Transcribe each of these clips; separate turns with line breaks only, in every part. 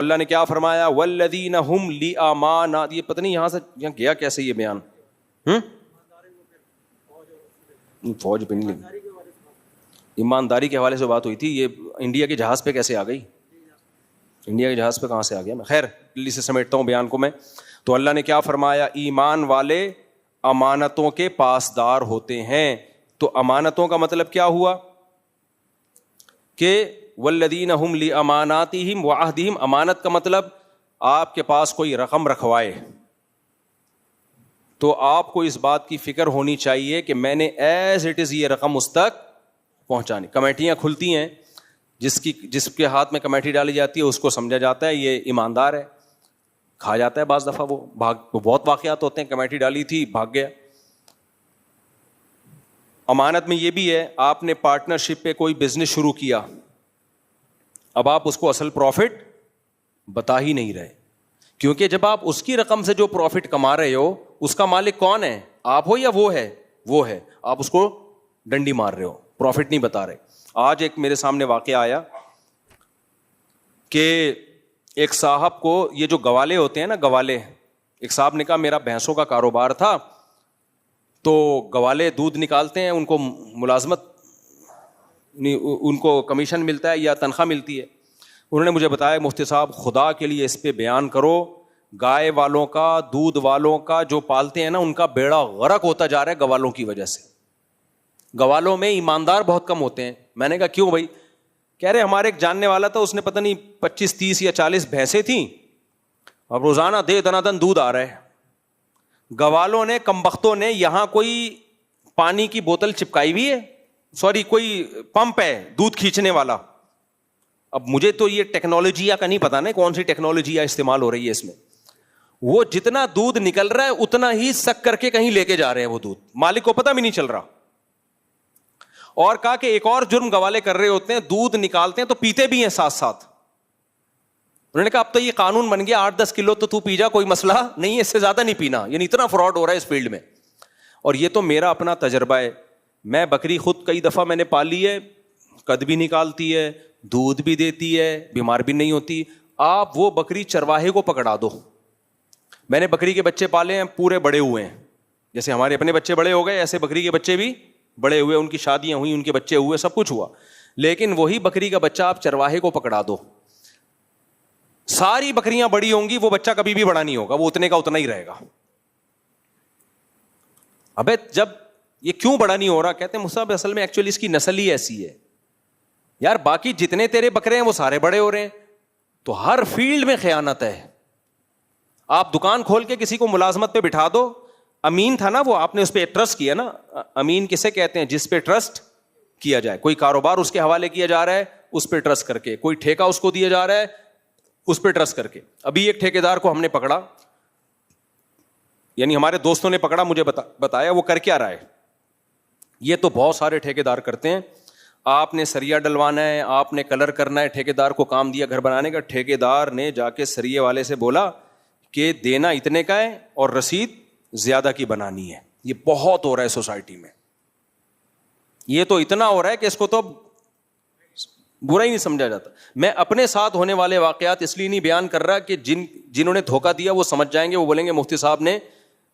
اللہ نے کیا فرمایا؟ والذین هم لامانات. یہ پتہ نہیں یہاں گیا کیسے یہ بیان. فوج پہ نہیں لگی, ایمانداری کے حوالے سے بات ہوئی تھی. یہ انڈیا کے جہاز پہ کیسے آ گئی؟ انڈیا کے جہاز پہ کہاں سے آ گیا؟ میں خیر جلدی سے سمیٹتا ہوں بیان کو میں. تو اللہ نے کیا فرمایا؟ ایمان والے امانتوں کے پاسدار ہوتے ہیں. تو امانتوں کا مطلب کیا ہوا کہ والذین هم لاماناتہم وعہدہم. امانت کا مطلب آپ کے پاس کوئی رقم رکھوائے تو آپ کو اس بات کی فکر ہونی چاہیے کہ میں نے ایز اٹ از یہ رقم اس تک پہنچانی. کمیٹیاں کھلتی ہیں, جس کے ہاتھ میں کمیٹی ڈالی جاتی ہے اس کو سمجھا جاتا ہے یہ ایماندار ہے, کھا جاتا ہے بعض دفعہ. وہ بہت واقعات ہوتے ہیں, کمیٹی ڈالی تھی بھاگ گیا. امانت میں یہ بھی ہے, آپ نے پارٹنرشپ پہ کوئی بزنس شروع کیا, اب آپ اس کو اصل پروفٹ بتا ہی نہیں رہے, کیونکہ جب آپ اس کی رقم سے جو پروفٹ کما رہے ہو اس کا مالک کون ہے؟ آپ ہو یا وہ ہے؟ وہ ہے. آپ اس کو ڈنڈی مار رہے ہو, پروفٹ نہیں بتا رہے. آج ایک میرے سامنے واقعہ آیا کہ ایک صاحب کو یہ جو گوالے ہوتے ہیں نا, گوالے, ایک صاحب نے کہا میرا بھینسوں کا کاروبار تھا تو گوالے دودھ نکالتے ہیں, ان کو ملازمت, ان کو کمیشن ملتا ہے یا تنخواہ ملتی ہے. انہوں نے مجھے بتایا مفتی صاحب خدا کے لیے اس پہ بیان کرو, گائے والوں کا, دودھ والوں کا جو پالتے ہیں نا ان کا بیڑا غرق ہوتا جا رہا ہے گوالوں کی وجہ سے. گوالوں میں ایماندار بہت کم ہوتے ہیں. میں نے کہا کیوں بھائی؟ کہہ رہے ہمارے ایک جاننے والا تھا, اس نے پتہ نہیں 25 30 یا 40 بھینسیں تھیں, اب روزانہ دنا دن دودھ آ رہا ہے. گوالوں نے, کمبختوں نے یہاں کوئی پانی کی بوتل چپکائی ہوئی ہے, سوری کوئی پمپ ہے دودھ کھینچنے والا. اب مجھے تو یہ ٹیکنالوجی کا نہیں پتا نا کون سی ٹیکنالوجی استعمال ہو رہی ہے اس میں. وہ جتنا دودھ نکل رہا ہے اتنا ہی سک کر کے کہیں لے کے جا رہے ہیں وہ دودھ, مالک کو پتہ بھی نہیں چل رہا. اور کہا کہ ایک اور جرم گوالے کر رہے ہوتے ہیں, دودھ نکالتے ہیں تو پیتے بھی ہیں ساتھ ساتھ. انہوں نے کہا اب تو یہ قانون بن گیا 8-10 کلو تو پی جا, کوئی مسئلہ نہیں ہے, اس سے زیادہ نہیں پینا. یعنی اتنا فراڈ ہو رہا ہے اس فیلڈ میں. اور یہ تو میرا اپنا تجربہ ہے. میں بکری خود کئی دفعہ میں نے پالی ہے, قد بھی نکالتی ہے, دودھ بھی دیتی ہے, بیمار بھی نہیں ہوتی. آپ وہ بکری چرواہے کو پکڑا دو. میں نے بکری کے بچے پالے ہیں, پورے بڑے ہوئے ہیں, جیسے ہمارے اپنے بچے بڑے ہو گئے ایسے بکری کے بچے بھی بڑے ہوئے, ان کی شادیاں ہوئی, ان کے بچے ہوئے, سب کچھ ہوا. لیکن وہی بکری کا بچہ آپ چرواہے کو پکڑا دو, ساری بکریاں بڑی ہوں گی, وہ بچہ کبھی بھی بڑا نہیں ہوگا, وہ اتنے کا اتنا ہی رہے گا. ابے جب یہ کیوں بڑا نہیں ہو رہا؟ کہتے ہیں مصعب اصل میں ایکچولی اس کی نسل ہی ایسی ہے. یار باقی جتنے تیرے بکرے ہیں وہ سارے بڑے ہو رہے ہیں. تو ہر فیلڈ میں خیانت ہے. آپ دکان کھول کے کسی کو ملازمت پہ بٹھا دو, امین تھا نا وہ, آپ نے اس پہ ٹرسٹ کیا نا. امین کسے کہتے ہیں؟ جس پہ ٹرسٹ کیا جائے. کوئی کاروبار اس کے حوالے کیا جا رہا ہے اس پہ ٹرسٹ کر کے, کوئی ٹھیکہ اس کو دیا جا رہا ہے اس پہ ٹرسٹ کر کے. ابھی ایک ٹھیکیدار کو ہم نے پکڑا, یعنی ہمارے دوستوں نے پکڑا, مجھے بتایا وہ کر کیا رہا ہے. یہ تو بہت سارے ٹھیکیدار کرتے ہیں. آپ نے سریا ڈلوانا ہے, آپ نے کلر کرنا ہے, ٹھیکیدار کو کام دیا گھر بنانے کا, ٹھیکیدار نے جا کے سریے والے سے بولا کہ دینا اتنے کا ہے اور رسید زیادہ کی بنانی ہے. یہ بہت ہو رہا ہے سوسائٹی میں. یہ تو اتنا ہو رہا ہے کہ اس کو تو برا ہی نہیں سمجھا جاتا. میں اپنے ساتھ ہونے والے واقعات اس لیے نہیں بیان کر رہا کہ جنہوں نے دھوکہ دیا وہ سمجھ جائیں گے, وہ بولیں گے مفتی صاحب نے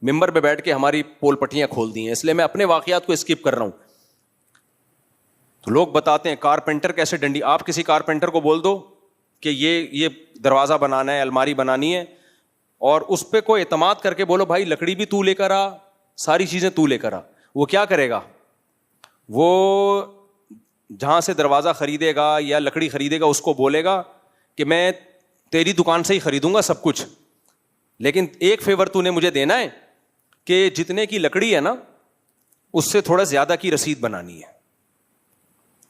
ممبر پہ بیٹھ کے ہماری پول پٹیاں کھول دی ہیں, اس لیے میں اپنے واقعات کو اسکپ کر رہا ہوں. تو لوگ بتاتے ہیں کارپینٹر کیسے ڈنڈی. آپ کسی کارپینٹر کو بول دو کہ یہ دروازہ بنانا ہے, الماری بنانی ہے, اور اس پہ کوئی اعتماد کر کے بولو بھائی لکڑی بھی تو لے کر آ, ساری چیزیں تو لے کر آ, وہ کیا کرے گا؟ وہ جہاں سے دروازہ خریدے گا یا لکڑی خریدے گا اس کو بولے گا کہ میں تیری دکان سے ہی خریدوں گا سب کچھ, لیکن ایک فیور تو نے مجھے دینا ہے کہ جتنے کی لکڑی ہے نا اس سے تھوڑا زیادہ کی رسید بنانی ہے.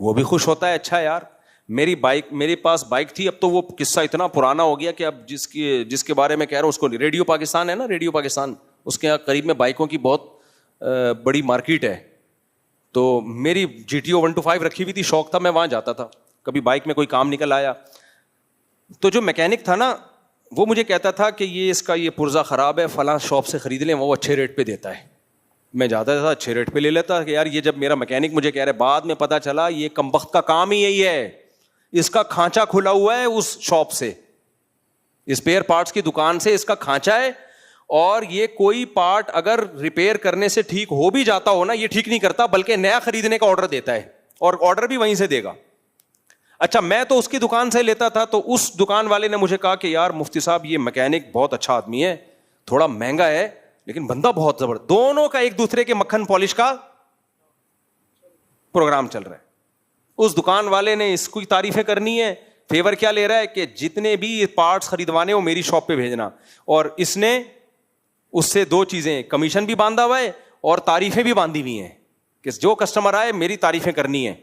وہ بھی خوش ہوتا ہے, اچھا یار میرے پاس بائک تھی, اب تو وہ قصہ اتنا پرانا ہو گیا کہ اب جس کے بارے میں کہہ رہا ہوں اس کو, ریڈیو پاکستان ہے نا, ریڈیو پاکستان, اس کے قریب میں بائکوں کی بہت بڑی مارکیٹ ہے. تو میری GTO 125 رکھی ہوئی تھی, شوق تھا, میں وہاں جاتا تھا. کبھی بائک میں کوئی کام نکل آیا تو جو میکینک تھا نا وہ مجھے کہتا تھا کہ یہ اس کا یہ پرزہ خراب ہے, فلاں شاپ سے خرید لیں, وہ اچھے ریٹ پہ دیتا ہے. میں جاتا تھا اچھے ریٹ پہ لے لیتا کہ یار یہ جب میرا میکینک مجھے کہہ رہا ہے, بعد میں پتا چلا یہ کمبخت کا کام ہی یہی ہے, اس کا کھانچا کھلا ہوا ہے اس شاپ سے, اسپیئر پارٹس کی دکان سے اس کا کھانچا ہے, اور یہ کوئی پارٹ اگر ریپیئر کرنے سے ٹھیک ہو بھی جاتا ہو نا, یہ ٹھیک نہیں کرتا بلکہ نیا خریدنے کا آرڈر دیتا ہے, اور آرڈر بھی وہیں سے دے گا. اچھا, میں تو اس کی دکان سے لیتا تھا, تو اس دکان والے نے مجھے کہا کہ یار مفتی صاحب یہ میکینک بہت اچھا آدمی ہے, تھوڑا مہنگا ہے لیکن بندہ بہت زبردست. دونوں کا ایک دوسرے کے مکھن پالش کا پروگرام چل رہا ہے. اس دکان والے نے اس کو تعریفیں کرنی ہے, فیور کیا لے رہا ہے کہ جتنے بھی پارٹس خریدوانے وہ میری شاپ پہ بھیجنا, اور اس نے اس سے دو چیزیں, کمیشن بھی باندھا ہوا ہے اور تعریفیں بھی باندھی ہوئی ہیں کہ جو کسٹمر آئے میری تعریفیں کرنی ہے.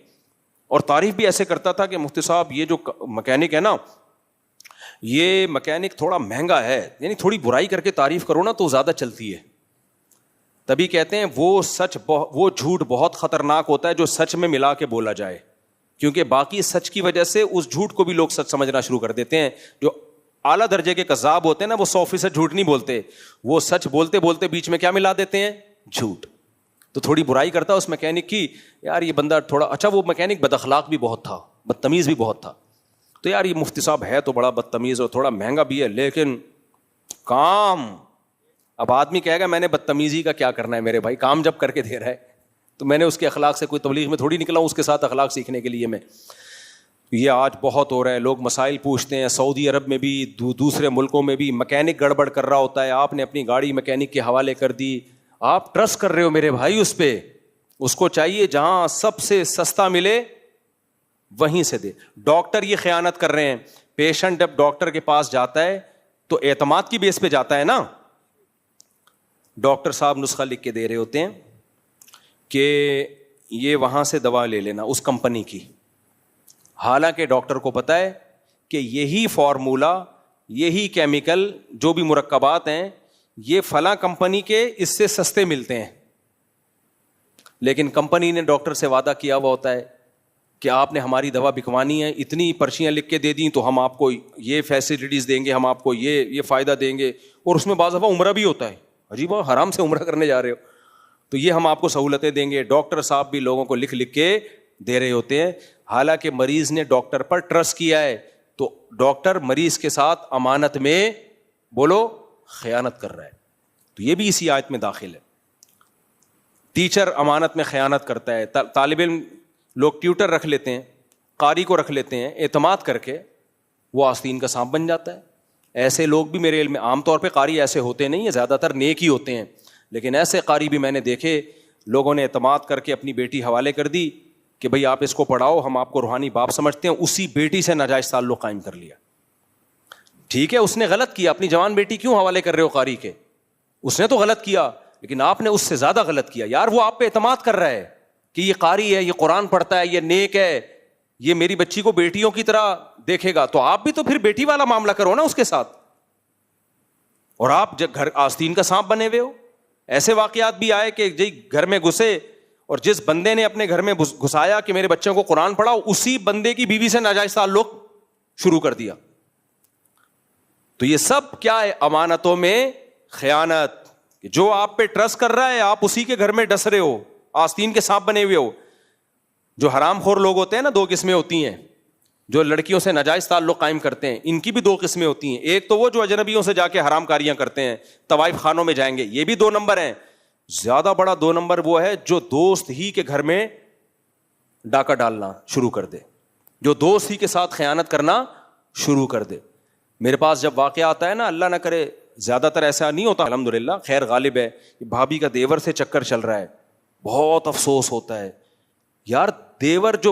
اور تعریف بھی ایسے کرتا تھا کہ مفتی صاحب یہ جو مکینک ہے نا, یہ مکینک تھوڑا مہنگا ہے, یعنی تھوڑی برائی کر کے تعریف کرو نا تو زیادہ چلتی ہے. تبھی کہتے ہیں وہ جھوٹ بہت خطرناک ہوتا ہے جو سچ میں ملا کے بولا جائے, کیونکہ باقی سچ کی وجہ سے اس جھوٹ کو بھی لوگ سچ سمجھنا شروع کر دیتے ہیں. جو اعلیٰ درجے کے کذاب ہوتے ہیں نا, وہ 100% جھوٹ نہیں بولتے, وہ سچ بولتے بولتے بیچ میں کیا ملا دیتے ہیں, جھوٹ. تو تھوڑی برائی کرتا اس میکینک کی, یار یہ بندہ تھوڑا اچھا, وہ میکینک بد اخلاق بھی بہت تھا, بدتمیز بھی بہت تھا, تو یار یہ مفتی صاحب ہے تو بڑا بدتمیز اور تھوڑا مہنگا بھی ہے لیکن کام. اب آدمی کہے گا میں نے بدتمیزی کا کیا کرنا ہے میرے بھائی, کام جب کر کے دے رہا ہے. تو میں نے اس کے اخلاق سے کوئی تبلیغ میں تھوڑی نکلا ہوں اس کے ساتھ اخلاق سیکھنے کے لیے. میں یہ آج بہت ہو رہا ہے, لوگ مسائل پوچھتے ہیں, سعودی عرب میں بھی دوسرے ملکوں میں بھی میکینک گڑبڑ کر رہا ہوتا ہے, آپ نے اپنی گاڑی میکینک کے حوالے کر دی, آپ ٹرسٹ کر رہے ہو میرے بھائی اس پہ, اس کو چاہیے جہاں سب سے سستا ملے وہیں سے دے. ڈاکٹر یہ خیانت کر رہے ہیں, پیشنٹ جب ڈاکٹر کے پاس جاتا ہے تو اعتماد کی بیس پہ جاتا ہے نا, ڈاکٹر صاحب نسخہ لکھ کے دے رہے ہوتے ہیں کہ یہ وہاں سے دوا لے لینا اس کمپنی کی, حالانکہ ڈاکٹر کو پتا ہے کہ یہی فارمولا, یہی کیمیکل, جو بھی مرکبات ہیں یہ فلاں کمپنی کے اس سے سستے ملتے ہیں, لیکن کمپنی نے ڈاکٹر سے وعدہ کیا ہوا ہوتا ہے کہ آپ نے ہماری دوا بکوانی ہے, اتنی پرچیاں لکھ کے دے دیں تو ہم آپ کو یہ فیسلٹیز دیں گے, ہم آپ کو یہ فائدہ دیں گے, اور اس میں بعض دفعہ عمرہ بھی ہوتا ہے. عجیب, حرام سے عمرہ کرنے جا رہے ہو تو یہ ہم آپ کو سہولتیں دیں گے. ڈاکٹر صاحب بھی لوگوں کو لکھ کے دے رہے ہوتے ہیں, حالانکہ مریض نے ڈاکٹر پر ٹرسٹ کیا ہے, تو ڈاکٹر مریض کے ساتھ امانت میں بولو خیانت کر رہا ہے. تو یہ بھی اسی آیت میں داخل ہے. ٹیچر امانت میں خیانت کرتا ہے, طالب علم لوگ ٹیوٹر رکھ لیتے ہیں, قاری کو رکھ لیتے ہیں, اعتماد کر کے وہ آستین کا سانپ بن جاتا ہے. ایسے لوگ بھی میرے علم میں, عام طور پہ قاری ایسے ہوتے نہیں ہیں, زیادہ تر نیک ہی ہوتے ہیں, لیکن ایسے قاری بھی میں نے دیکھے, لوگوں نے اعتماد کر کے اپنی بیٹی حوالے کر دی کہ بھئی آپ اس کو پڑھاؤ, ہم آپ کو روحانی باپ سمجھتے ہیں, اسی بیٹی سے ناجائز تعلق قائم کر لیا. ٹھیک ہے, اس نے غلط کیا, اپنی جوان بیٹی کیوں حوالے کر رہے ہو قاری کے, اس نے تو غلط کیا, لیکن آپ نے اس سے زیادہ غلط کیا. یار وہ آپ پہ اعتماد کر رہا ہے کہ یہ قاری ہے, یہ قرآن پڑھتا ہے, یہ نیک ہے, یہ میری بچی کو بیٹیوں کی طرح دیکھے گا, تو آپ بھی تو پھر بیٹی والا معاملہ کرو نا اس کے ساتھ, اور آپ گھر آستین کا سانپ بنے ہوئے ہو. ایسے واقعات بھی آئے کہ جی گھر میں گھسے, اور جس بندے نے اپنے گھر میں گھسایا کہ میرے بچوں کو قرآن پڑھاؤ, اسی بندے کی بیوی سے ناجائز تعلق شروع کر دیا. تو یہ سب کیا ہے, امانتوں میں خیانت. جو آپ پہ ٹرسٹ کر رہا ہے آپ اسی کے گھر میں ڈس رہے ہو, آستین کے سانپ بنے ہوئے ہو. جو حرام خور لوگ ہوتے ہیں نا, دو قسمیں ہوتی ہیں, جو لڑکیوں سے ناجائز تعلق قائم کرتے ہیں, ان کی بھی دو قسمیں ہوتی ہیں. ایک تو وہ جو اجنبیوں سے جا کے حرام کاریاں کرتے ہیں, طوائف خانوں میں جائیں گے, یہ بھی 2 نمبر ہیں. زیادہ بڑا 2 نمبر وہ ہے جو دوست ہی کے گھر میں ڈاکہ ڈالنا شروع کر دے, جو دوست ہی کے ساتھ خیانت کرنا شروع کر دے. میرے پاس جب واقعہ آتا ہے نا, اللہ نہ کرے, زیادہ تر ایسا نہیں ہوتا الحمدللہ, خیر غالب ہے, کہ بھابھی کا دیور سے چکر چل رہا ہے, بہت افسوس ہوتا ہے. یار دیور جو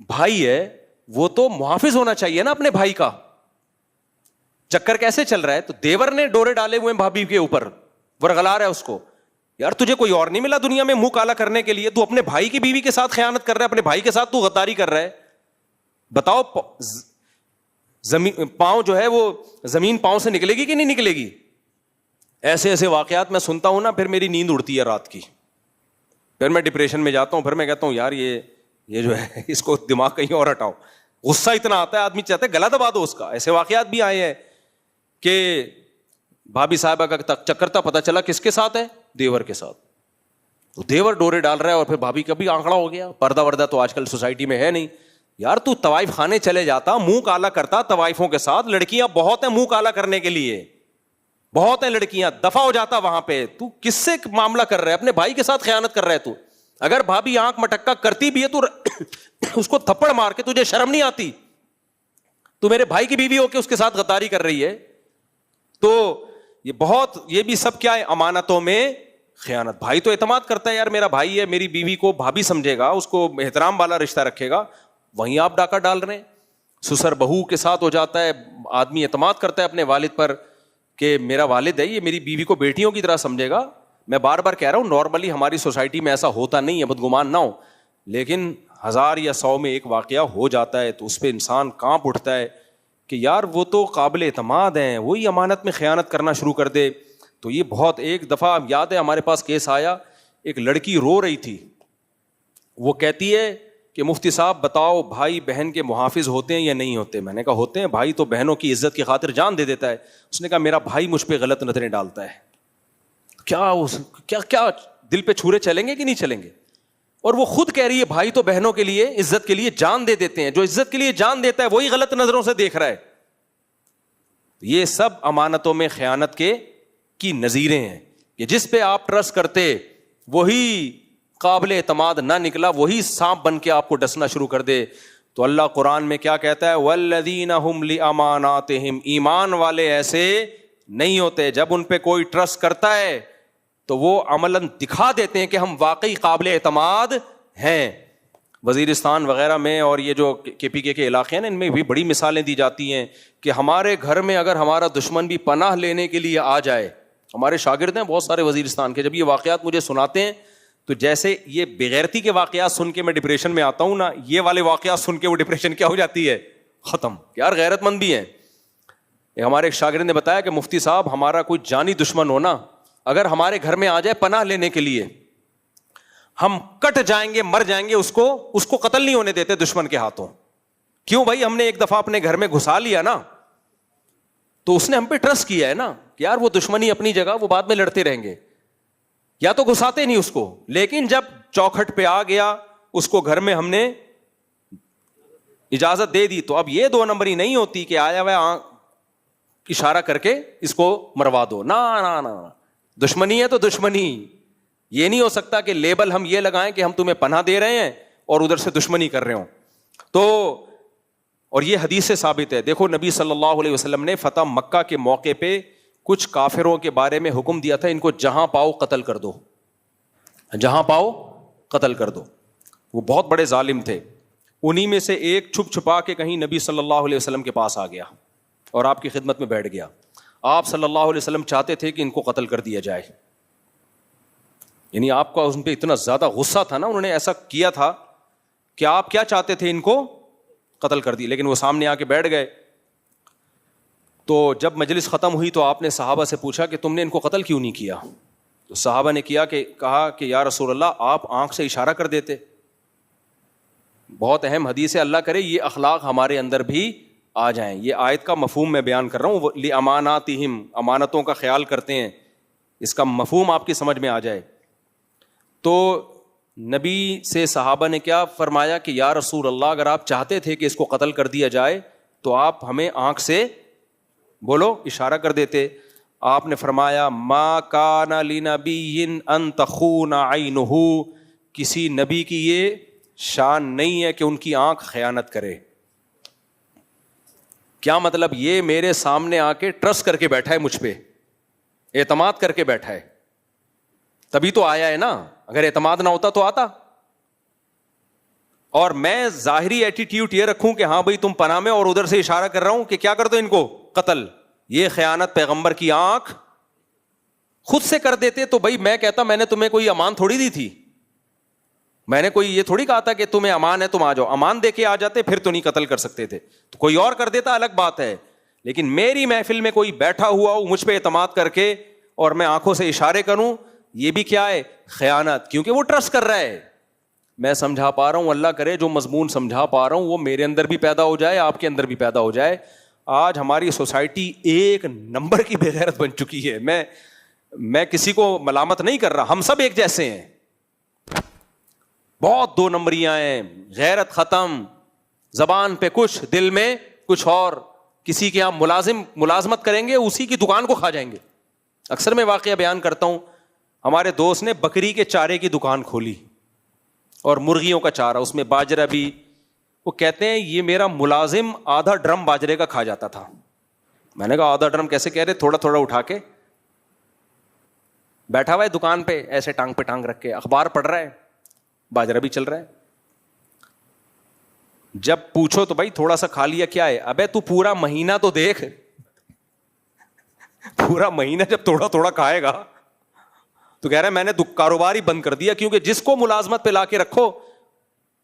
بھائی ہے وہ تو محافظ ہونا چاہیے نا اپنے بھائی کا. چکر کیسے چل رہا ہے, تو دیور نے ڈورے ڈالے ہوئے بھابھی کے اوپر, ورغلا رہا ہے اس کو. یار تجھے کوئی اور نہیں ملا دنیا میں منہ کالا کرنے کے لیے, تو اپنے بھائی کی بیوی کے ساتھ خیانت کر رہا ہے, اپنے بھائی کے ساتھ تو غداری کر رہا ہے. بتاؤ پاؤں جو ہے وہ زمین پاؤں سے نکلے گی کہ نہیں نکلے گی؟ ایسے ایسے واقعات میں سنتا ہوں نا, پھر میری نیند اڑتی ہے رات کی, پھر میں ڈپریشن میں جاتا ہوں, پھر میں کہتا ہوں یار یہ جو ہے اس کو دماغ کہیں اور ہٹاؤ. غصہ اتنا آتا ہے, آدمی چاہتا ہے گلا دبا دو اس کا. ایسے واقعات بھی آئے ہیں کہ بھابھی صاحبہ کا چکر تھا, پتہ چلا کس کے ساتھ ہے, دیور کے ساتھ. تو دیور ڈورے ڈال رہا ہے اور پھر بھابھی کا بھی آنکڑا ہو گیا. پردہ وردہ تو آج کل سوسائٹی میں ہے نہیں, یار تو طوائف خانے چلے جاتا, منہ کالا کرتا طوائفوں کے ساتھ, لڑکیاں بہت ہیں منہ کالا کرنے کے لیے, بہت ہیں لڑکیاں, دفع ہو جاتا وہاں پہ. تو کس سے معاملہ کر رہا ہے؟ اپنے بھائی کے ساتھ خیانت کر رہا ہے تو. اگر بھابھی آنکھ مٹکا کرتی بھی ہے تو اس کو تھپڑ مار کے, تجھے شرم نہیں آتی؟ تو میرے بھائی کی بیوی ہو کے اس کے ساتھ غداری کر رہی ہے. تو یہ بہت, یہ بھی سب کیا ہے؟ امانتوں میں خیانت. بھائی تو اعتماد کرتا ہے, یار میرا بھائی ہے, میری بیوی کو بھابھی سمجھے گا, اس کو احترام والا رشتہ رکھے گا. وہیں آپ ڈاکہ ڈال رہے ہیں. سسر بہو کے ساتھ ہو جاتا ہے, آدمی اعتماد کرتا ہے اپنے والد پر کہ میرا والد ہے, یہ میری بیوی کو بیٹیوں کی طرح سمجھے گا. میں بار بار کہہ رہا ہوں, نارملی ہماری سوسائٹی میں ایسا ہوتا نہیں ہے, بدگمان نہ ہو, لیکن 1000 یا 100 میں ایک واقعہ ہو جاتا ہے تو اس پہ انسان کانپ اٹھتا ہے کہ یار وہ تو قابل اعتماد ہیں, وہی امانت میں خیانت کرنا شروع کر دے. تو یہ بہت, ایک دفعہ یاد ہے ہمارے پاس کیس آیا, ایک لڑکی رو رہی تھی, وہ کہتی ہے کہ مفتی صاحب بتاؤ بھائی بہن کے محافظ ہوتے ہیں یا نہیں ہوتے؟ میں نے کہا ہوتے ہیں, بھائی تو بہنوں کی عزت کی خاطر جان دے دیتا ہے. اس نے کہا میرا بھائی مجھ پہ غلط نظریں ڈالتا ہے. کیا دل پہ چھرے چلیں گے کہ نہیں چلیں گے؟ اور وہ خود کہہ رہی ہے بھائی تو بہنوں کے لیے عزت کے لیے جان دے دیتے ہیں, جو عزت کے لیے جان دیتا ہے وہی غلط نظروں سے دیکھ رہا ہے. یہ سب امانتوں میں خیانت کی نظیریں ہیں کہ جس پہ آپ ٹرسٹ کرتے وہی قابل اعتماد نہ نکلا, وہی سانپ بن کے آپ کو ڈسنا شروع کر دے. تو اللہ قرآن میں کیا کہتا ہے؟ والذین ہم لاماناتہم, ایمان والے ایسے نہیں ہوتے, جب ان پہ کوئی ٹرسٹ کرتا ہے تو وہ عملاً دکھا دیتے ہیں کہ ہم واقعی قابل اعتماد ہیں. وزیرستان وغیرہ میں اور یہ جو KPK کے علاقے ہیں نا, ان میں بھی بڑی مثالیں دی جاتی ہیں کہ ہمارے گھر میں اگر ہمارا دشمن بھی پناہ لینے کے لیے آ جائے, ہمارے شاگرد ہیں بہت سارے وزیرستان کے, جب یہ واقعات مجھے سناتے ہیں تو جیسے یہ بغیرتی کے واقعات سن کے میں ڈپریشن میں آتا ہوں نا, یہ والے واقعات سن کے وہ ڈپریشن کیا ہو جاتی ہے؟ ختم. یار غیرت مند بھی ہیں. ہمارے ایک شاگرد نے بتایا کہ مفتی صاحب ہمارا کوئی جانی دشمن ہو نا, اگر ہمارے گھر میں آ جائے پناہ لینے کے لیے, ہم کٹ جائیں گے, مر جائیں گے, اس کو قتل نہیں ہونے دیتے دشمن کے ہاتھوں. کیوں بھائی؟ ہم نے ایک دفعہ اپنے گھر میں گھسا لیا نا, تو اس نے ہم پہ ٹرسٹ کیا ہے نا کہ یار وہ دشمنی اپنی جگہ, وہ بعد میں لڑتے رہیں گے. یا تو گھساتے نہیں اس کو, لیکن جب چوکھٹ پہ آ گیا اس کو گھر میں ہم نے اجازت دے دی, تو اب یہ 2 نمبری نہیں ہوتی کہ آیا ہوا اشارہ کر کے اس کو مروا دو. نا دشمنی ہے تو دشمنی. یہ نہیں ہو سکتا کہ لیبل ہم یہ لگائیں کہ ہم تمہیں پناہ دے رہے ہیں اور ادھر سے دشمنی کر رہے ہوں. تو اور یہ حدیث سے ثابت ہے. دیکھو نبی صلی اللہ علیہ وسلم نے فتح مکہ کے موقع پہ کچھ کافروں کے بارے میں حکم دیا تھا, ان کو جہاں پاؤ قتل کر دو, جہاں پاؤ قتل کر دو. وہ بہت بڑے ظالم تھے. انہی میں سے ایک چھپ چھپا کے کہیں نبی صلی اللہ علیہ وسلم کے پاس آ گیا اور آپ کی خدمت میں بیٹھ گیا. آپ صلی اللہ علیہ وسلم چاہتے تھے کہ ان کو قتل کر دیا جائے. یعنی آپ کا ان پہ اتنا زیادہ غصہ تھا نا, انہوں نے ایسا کیا تھا کہ آپ کیا چاہتے تھے, ان کو قتل کر دی. لیکن وہ سامنے آ کے بیٹھ گئے. تو جب مجلس ختم ہوئی تو آپ نے صحابہ سے پوچھا کہ تم نے ان کو قتل کیوں نہیں کیا؟ تو صحابہ نے کہا کہ یا رسول اللہ آپ آنکھ سے اشارہ کر دیتے. بہت اہم حدیث ہے, اللہ کرے یہ اخلاق ہمارے اندر بھی آ جائیں. یہ آیت کا مفہوم میں بیان کر رہا ہوں, لِأَمَانَاتِهِمْ, امانتوں کا خیال کرتے ہیں, اس کا مفہوم آپ کی سمجھ میں آ جائے. تو نبی سے صحابہ نے کیا فرمایا کہ یا رسول اللہ اگر آپ چاہتے تھے کہ اس کو قتل کر دیا جائے تو آپ ہمیں آنکھ سے بولو اشارہ کر دیتے. آپ نے فرمایا ما کان لنبی ان تخون عینہ, کسی نبی کی یہ شان نہیں ہے کہ ان کی آنکھ خیانت کرے. کیا مطلب؟ یہ میرے سامنے آ کے ٹرسٹ کر کے بیٹھا ہے, مجھ پہ اعتماد کر کے بیٹھا ہے, تبھی تو آیا ہے نا. اگر اعتماد نہ ہوتا تو آتا. اور میں ظاہری ایٹیٹیوڈ یہ رکھوں کہ ہاں بھائی تم پناہ میں, اور ادھر سے اشارہ کر رہا ہوں کہ کیا کر دو ان کو قتل. یہ خیانت پیغمبر کی آنکھ خود سے کر دیتے تو بھائی میں کہتا میں نے تمہیں کوئی امان تھوڑی دی تھی, میں نے کوئی یہ تھوڑی کہا تھا کہ تمہیں امان ہے تم آ جاؤ. امان دے کے آ جاتے پھر تو نہیں قتل کر سکتے تھے, تو کوئی اور کر دیتا الگ بات ہے. لیکن میری محفل میں کوئی بیٹھا ہوا ہو مجھ پہ اعتماد کر کے اور میں آنکھوں سے اشارے کروں, یہ بھی کیا ہے؟ خیانت. کیونکہ وہ ٹرسٹ کر رہا ہے. میں سمجھا پا رہا ہوں, اللہ کرے جو مضمون سمجھا پا رہا ہوں وہ میرے اندر بھی پیدا ہو جائے, آپ کے اندر بھی پیدا ہو جائے. آج ہماری سوسائٹی ایک نمبر کی بے غیرت بن چکی ہے. میں کسی کو ملامت نہیں کر رہا, ہم سب ایک جیسے ہیں. بہت 2 نمبریاں ہیں, غیرت ختم, زبان پہ کچھ, دل میں کچھ اور. کسی کے یہاں ملازمت کریں گے, اسی کی دکان کو کھا جائیں گے. اکثر میں واقعہ بیان کرتا ہوں, ہمارے دوست نے بکری کے چارے کی دکان کھولی اور مرغیوں کا چارہ, اس میں باجرہ بھی. وہ کہتے ہیں یہ میرا ملازم آدھا ڈرم باجرے کا کھا جاتا تھا. میں نے کہا آدھا ڈرم کیسے کہہ رہے؟ تھوڑا تھوڑا اٹھا کے بیٹھا ہوا ہے دکان پہ, ایسے ٹانگ پہ ٹانگ رکھ کے اخبار پڑھ رہا ہے, باجرہ بھی چل رہا ہے. جب پوچھو تو بھائی تھوڑا سا کھا لیا کیا ہے؟ ابے تو پورا مہینہ تو دیکھ, پورا مہینہ جب تھوڑا تھوڑا کھائے گا تو کہہ رہا ہے میں نے کاروبار ہی بند کر دیا. کیونکہ جس کو ملازمت پہ لا کے رکھو,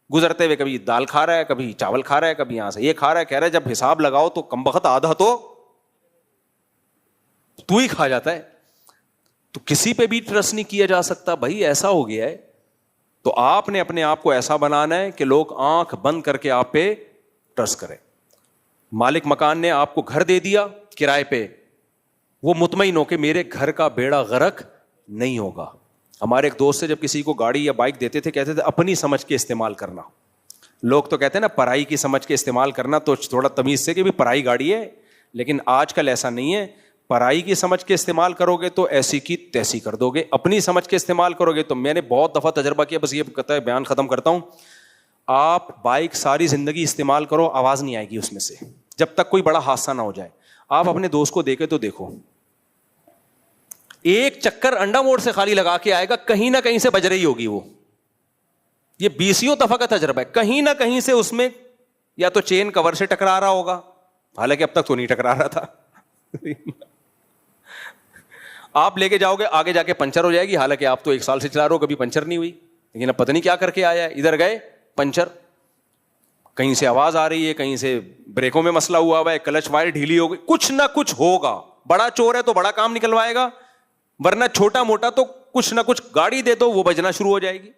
گزرتے ہوئے کبھی دال کھا رہا ہے, کبھی چاول کھا رہا ہے, کبھی یہاں سے یہ کھا رہا ہے, کہہ رہا ہے جب حساب لگاؤ تو کم بخت آدھا تو ہی کھا جاتا ہے. تو کسی پہ بھی ٹرسٹ نہیں کیا جا سکتا بھائی, ایسا ہو گیا ہے. تو آپ نے اپنے آپ کو ایسا بنانا ہے کہ لوگ آنکھ بند کر کے آپ پہ ٹرسٹ کریں. مالک مکان نے آپ کو گھر دے دیا کرائے پہ, وہ مطمئن ہو کہ میرے گھر کا بیڑا غرق نہیں ہوگا. ہمارے ایک دوست سے جب کسی کو گاڑی یا بائک دیتے تھے کہتے تھے اپنی سمجھ کے استعمال کرنا. لوگ تو کہتے ہیں نا پرائی کی سمجھ کے استعمال کرنا, تو تھوڑا تمیز سے کہ بھی پرائی گاڑی ہے. لیکن آج کل ایسا نہیں ہے. پرائی کی سمجھ کے استعمال کرو گے تو ایسی کی تیسی کر دو گے, اپنی سمجھ کے استعمال کرو گے تو. میں نے بہت دفعہ تجربہ کیا, بس یہ کہتا ہے بیان ختم کرتا ہوں. آپ بائک ساری زندگی استعمال کرو, آواز نہیں آئے گی اس میں سے جب تک کوئی بڑا حادثہ نہ ہو جائے. آپ اپنے دوست کو دیکھے تو دیکھو, ایک چکر انڈا موڑ سے خالی لگا کے آئے گا, کہیں نہ کہیں سے بج رہی ہوگی وہ. یہ 20 دفعہ کا تجربہ ہے, کہیں نہ کہیں سے اس میں یا تو چین کور سے ٹکرا رہا ہوگا, حالانکہ اب تک تو نہیں ٹکرا رہا تھا. آپ لے کے جاؤ گے آگے جا کے پنچر ہو جائے گی, حالانکہ آپ تو 1 سال سے چلا رہے ہو کبھی پنچر نہیں ہوئی, لیکن اب پتہ نہیں کیا کر کے آیا ہے, ادھر گئے پنچر. کہیں سے آواز آ رہی ہے, کہیں سے بریکوں میں مسئلہ ہوا ہوا ہے, کلچ وائر ڈھیلی ہو گئی, کچھ نہ کچھ ہوگا. بڑا چور ہے تو بڑا کام نکلوائے گا, ورنہ چھوٹا موٹا تو کچھ نہ کچھ گاڑی دے دو وہ بجنا شروع ہو جائے گی.